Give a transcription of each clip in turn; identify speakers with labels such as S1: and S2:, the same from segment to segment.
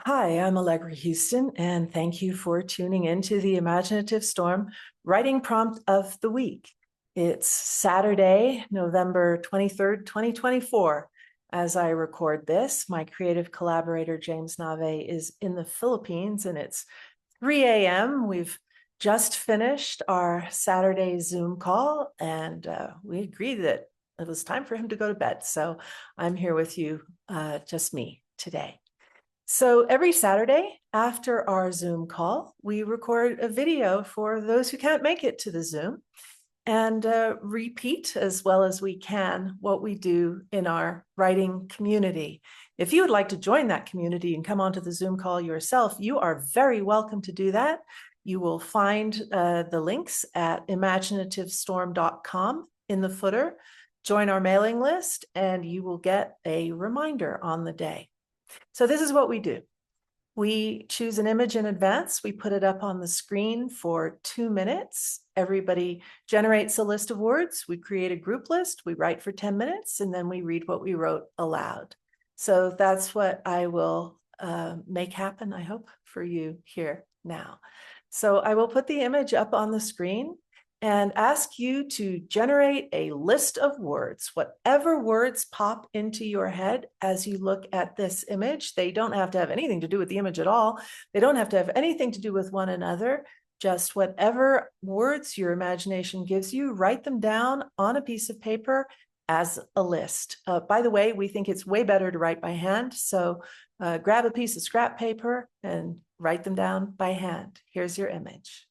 S1: Hi, I'm Allegra Houston, and thank you for tuning into the Imaginative Storm Writing Prompt of the Week. It's Saturday, November 23rd, 2024. As I record this, my creative collaborator, James Nave, is in the Philippines, and it's 3 a.m. We've just finished our Saturday Zoom call, and we agreed that it was time for him to go to bed. So I'm here with you, just me today. So every Saturday after our Zoom call, we record a video for those who can't make it to the Zoom and repeat as well as we can what we do in our writing community. If you would like to join that community and come onto the Zoom call yourself, you are very welcome to do that. You will find the links at imaginativestorm.com in the footer. Join our mailing list and you will get a reminder on the day. So this is what we do. We choose an image in advance. We put it up on the screen for 2 minutes. Everybody generates a list of words. We create a group list. We write for 10 minutes, and then we read what we wrote aloud. So that's what I will make happen, I hope, for you here now. So I will put the image up on the screen and ask you to generate a list of words, whatever words pop into your head as you look at this image. They don't have to have anything to do with the image at all. They don't have to have anything to do with one another. Just whatever words your imagination gives you, write them down on a piece of paper as a list. By the way, we think it's way better to write by hand. So grab a piece of scrap paper and write them down by hand. Here's your image.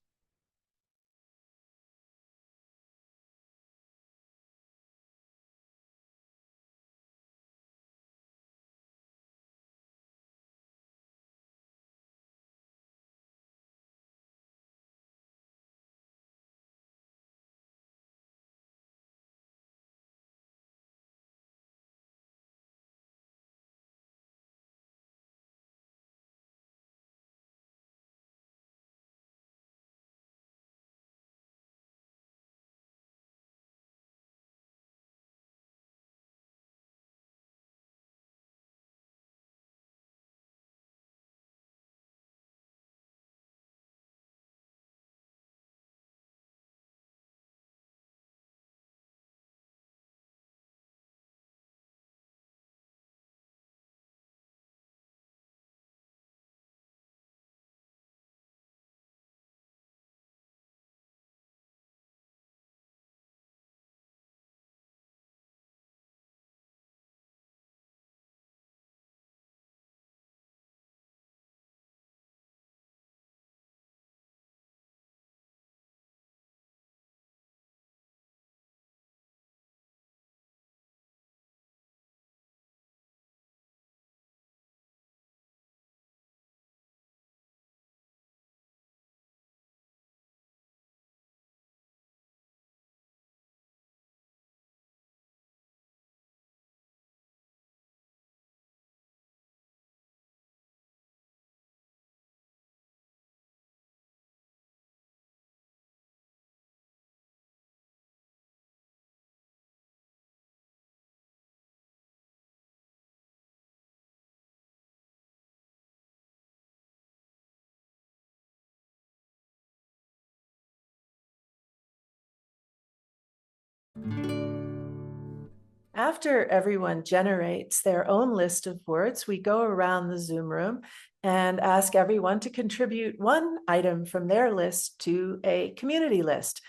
S1: After everyone generates their own list of words, we go around the Zoom room and ask everyone to contribute one item from their list to a community list,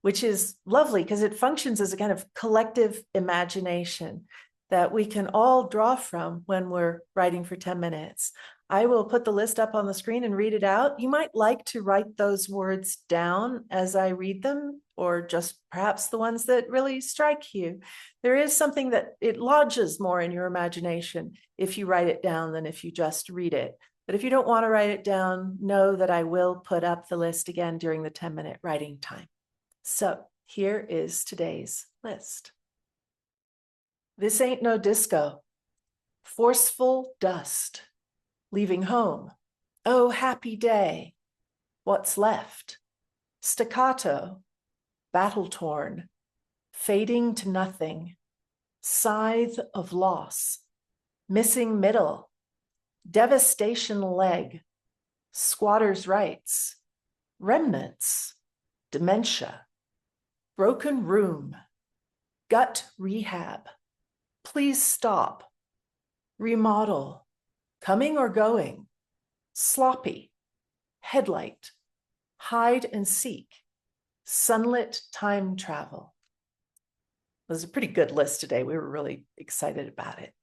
S1: which is lovely because it functions as a kind of collective imagination that we can all draw from when we're writing for 10 minutes. I will put the list up on the screen and read it out. You might like to write those words down as I read them, or just perhaps the ones that really strike you. There is something that it lodges more in your imagination if you write it down than if you just read it. But if you don't want to write it down, know that I will put up the list again during the 10-minute writing time. So here is today's list. This ain't no disco. Forceful dust. Leaving home. Oh, happy day. What's left? Staccato. Battle-torn. Fading to nothing. Scythe of loss. Missing middle. devastation leg, squatters' rights, remnants, dementia, broken room, gut rehab, please stop, remodel, coming or going, sloppy, headlight, hide and seek, sunlit time travel. It was a pretty good list today. We were really excited about it.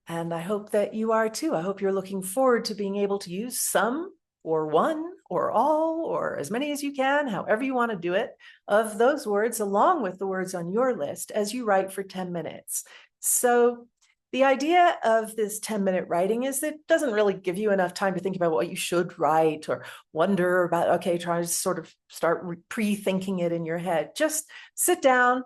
S1: And I hope that you are too. I hope you're looking forward to being able to use some or one or all or as many as you can, however you want to do it, of those words along with the words on your list as you write for 10 minutes. So the idea of this 10-minute writing is that it doesn't really give you enough time to think about what you should write or wonder about, okay, try to sort of start pre-thinking it in your head. Just sit down,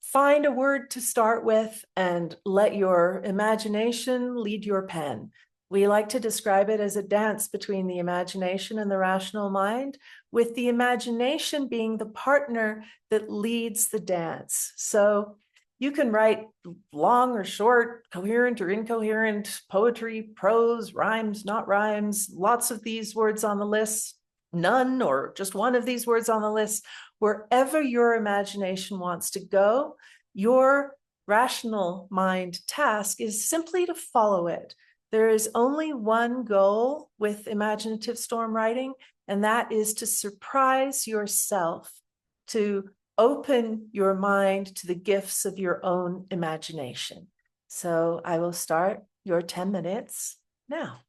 S1: find a word to start with, and let your imagination lead your pen. We like to describe it as a dance between the imagination and the rational mind, with the imagination being the partner that leads the dance. So you can write long or short, coherent or incoherent, poetry, prose, rhymes, not rhymes, lots of these words on the list, none or just one of these words on the list. Wherever your imagination wants to go, your rational mind task is simply to follow it. There is only one goal with imaginative storm writing, and that is to surprise yourself, to open your mind to the gifts of your own imagination. So I will start your 10 minutes now.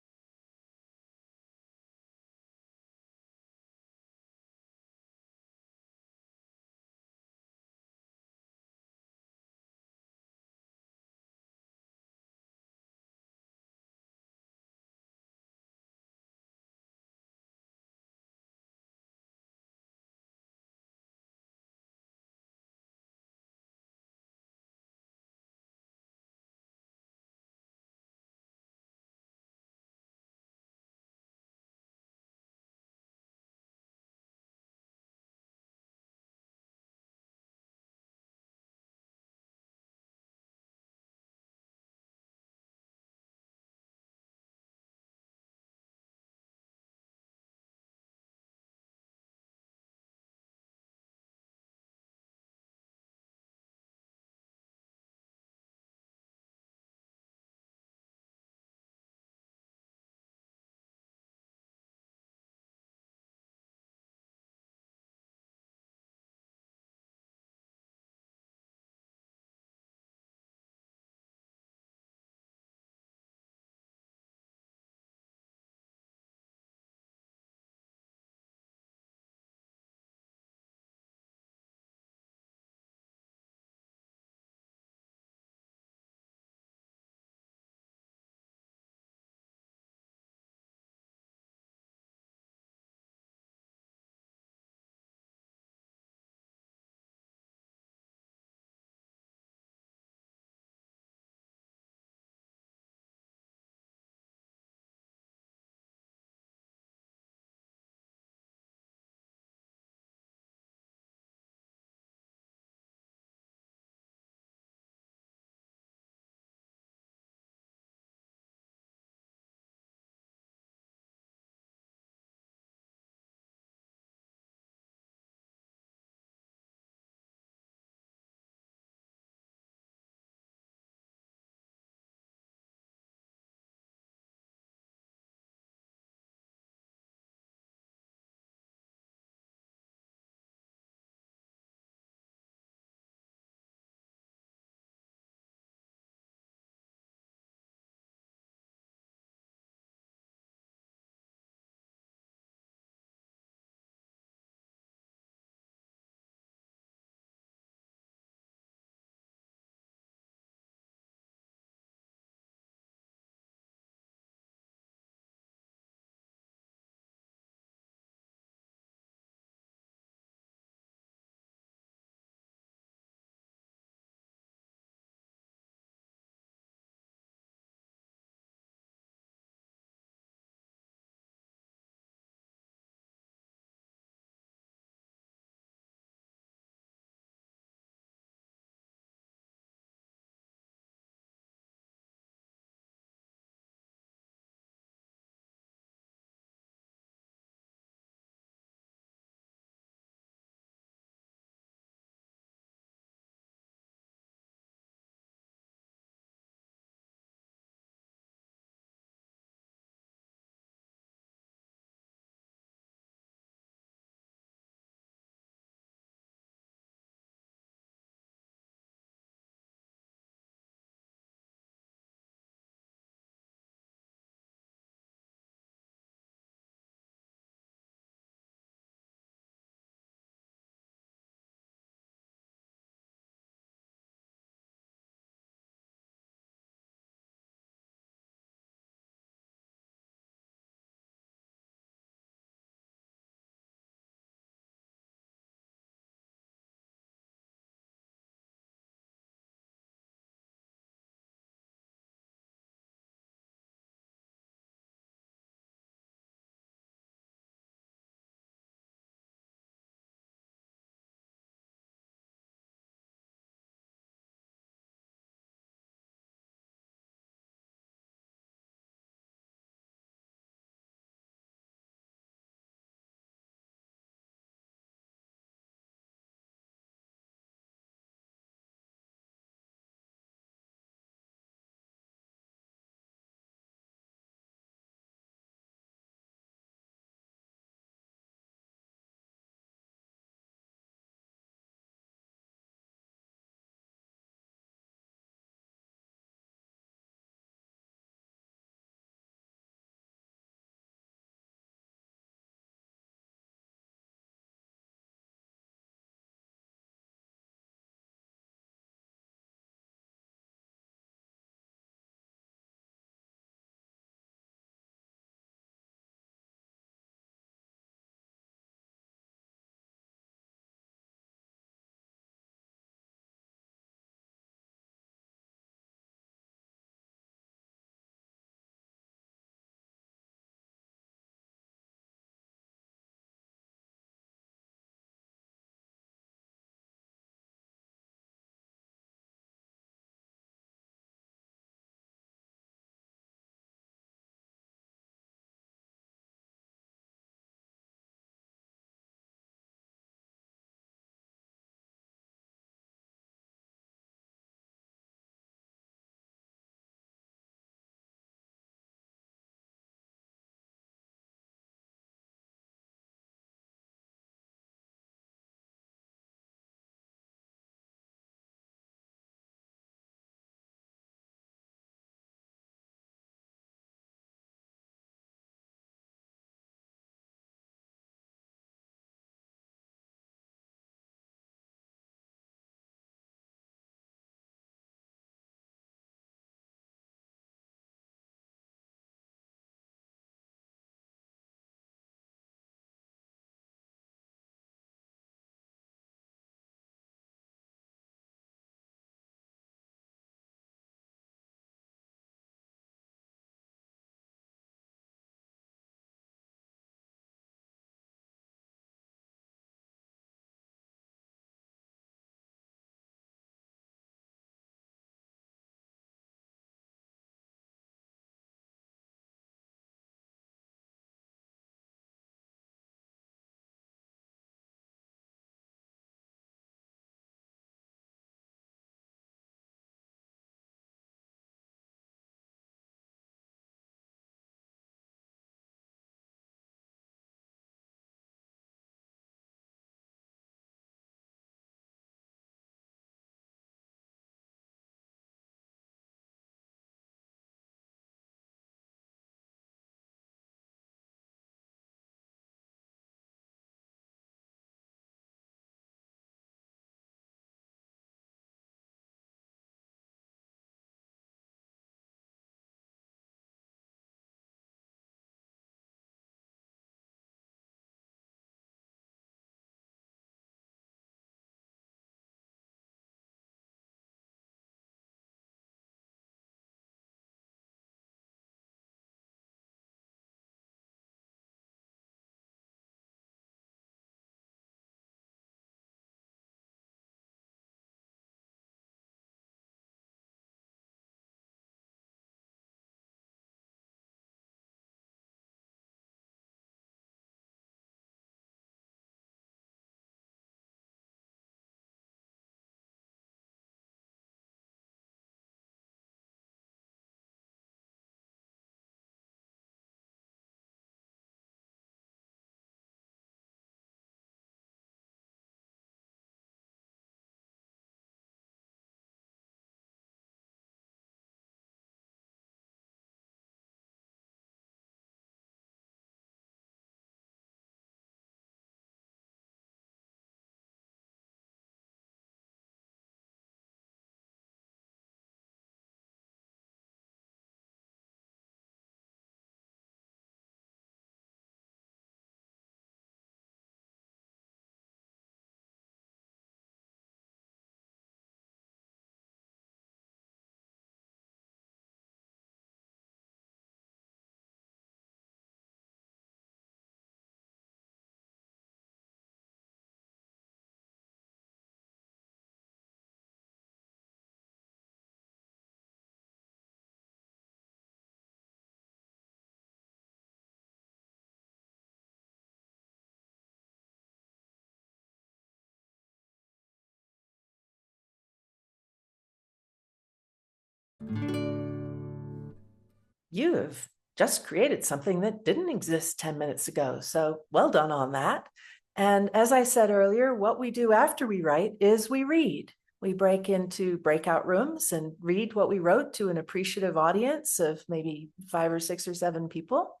S1: you have just created something that didn't exist 10 minutes ago. So well done on that. And as I said earlier, what we do after we write is we read. We break into breakout rooms and read what we wrote to an appreciative audience of maybe 5 or 6 or 7 people.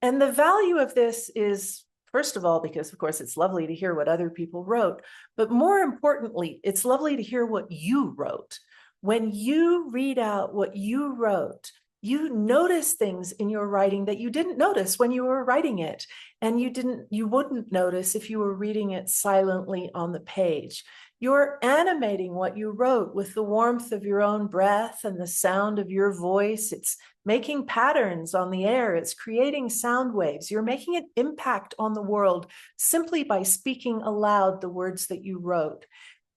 S1: And the value of this is, first of all, because of course it's lovely to hear what other people wrote, but more importantly, it's lovely to hear what you wrote. When you read out what you wrote, you notice things in your writing that you didn't notice when you were writing it. And you wouldn't notice if you were reading it silently on the page. You're animating what you wrote with the warmth of your own breath and the sound of your voice. It's making patterns on the air. It's creating sound waves. You're making an impact on the world simply by speaking aloud the words that you wrote.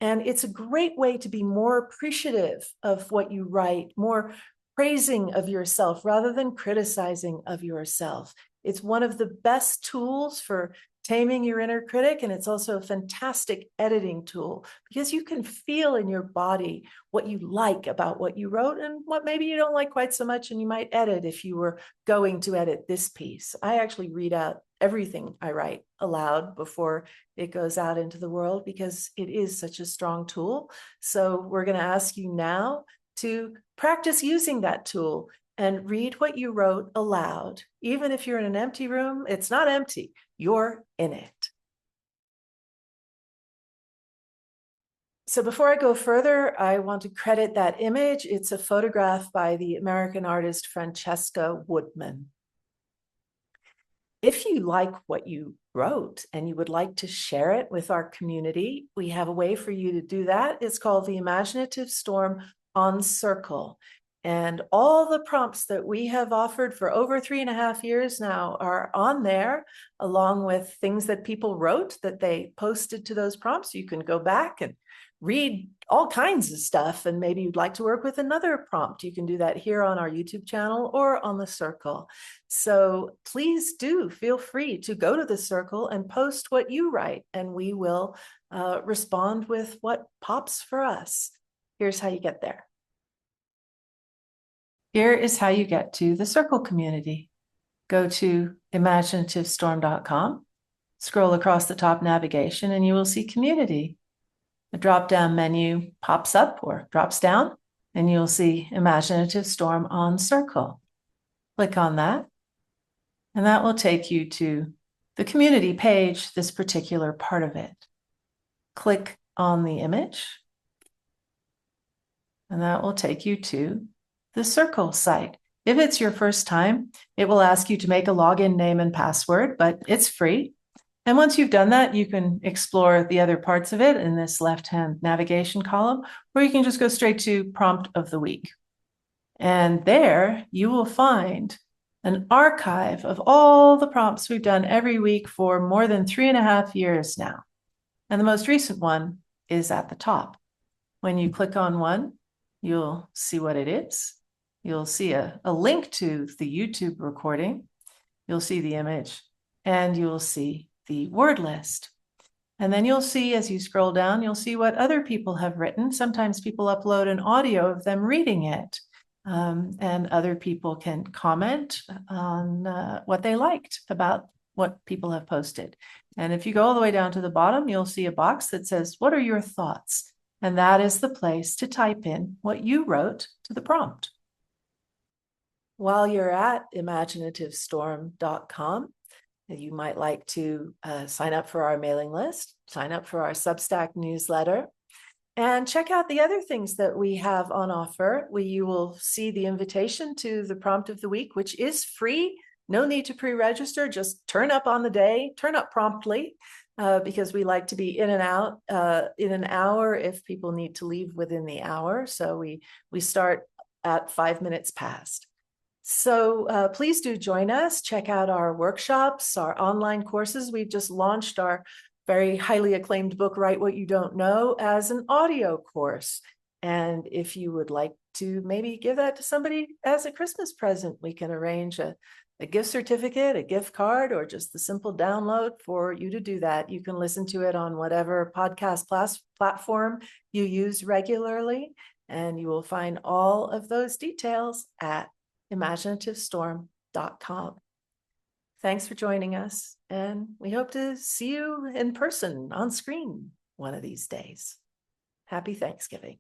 S1: And it's a great way to be more appreciative of what you write, more praising of yourself rather than criticizing of yourself. It's one of the best tools for taming your inner critic, and it's also a fantastic editing tool because you can feel in your body what you like about what you wrote and what maybe you don't like quite so much, and you might edit if you were going to edit this piece. I actually read out everything I write aloud before it goes out into the world because it is such a strong tool. So we're going to ask you now to practice using that tool and read what you wrote aloud. Even if you're in an empty room, it's not empty, you're in it. So before I go further, I want to credit that image. It's a photograph by the American artist Francesca Woodman. If you like what you wrote and you would like to share it with our community, we have a way for you to do that. It's called the Imaginative Storm Circle. And all the prompts that we have offered for over 3.5 years now are on there, along with things that people wrote that they posted to those prompts. You can go back and read all kinds of stuff, and maybe you'd like to work with another prompt. You can do that here on our YouTube channel or on the Circle. So please do feel free to go to the Circle and post what you write, and we will respond with what pops for us. Here's how you get there. Here is how you get to the Circle community. Go to imaginativestorm.com, scroll across the top navigation, and you will see community. A drop-down menu pops up or drops down, and you'll see Imaginative Storm on Circle. Click on that, and that will take you to the community page, this particular part of it. Click on the image, and that will take you to the Circle site. If it's your first time, it will ask you to make a login name and password, but it's free. And once you've done that, you can explore the other parts of it in this left-hand navigation column, or you can just go straight to Prompt of the Week. And there you will find an archive of all the prompts we've done every week for more than 3.5 years now. And the most recent one is at the top. When you click on one, you'll see what it is. You'll see a link to the YouTube recording. You'll see the image, and you'll see the word list. And then you'll see, as you scroll down, you'll see what other people have written. Sometimes people upload an audio of them reading it, and other people can comment on what they liked about what people have posted. And if you go all the way down to the bottom, you'll see a box that says, "What are your thoughts?" And that is the place to type in what you wrote to the prompt. While you're at imaginativestorm.com, you might like to sign up for our mailing list, sign up for our Substack newsletter, and check out the other things that we have on offer. You will see the invitation to the Prompt of the Week, which is free. No need to pre-register, just turn up on the day, turn up promptly, because we like to be in and out in an hour if people need to leave within the hour. So we start at 5 minutes past. So please do join us. Check out our workshops, our online courses. We've just launched our very highly acclaimed book, Write What You Don't Know, as an audio course. And if you would like to maybe give that to somebody as a Christmas present, we can arrange a gift certificate, a gift card, or just the simple download for you to do that. You can listen to it on whatever podcast platform you use regularly, and you will find all of those details at imaginativestorm.com. Thanks for joining us, and we hope to see you in person on screen one of these days. Happy Thanksgiving.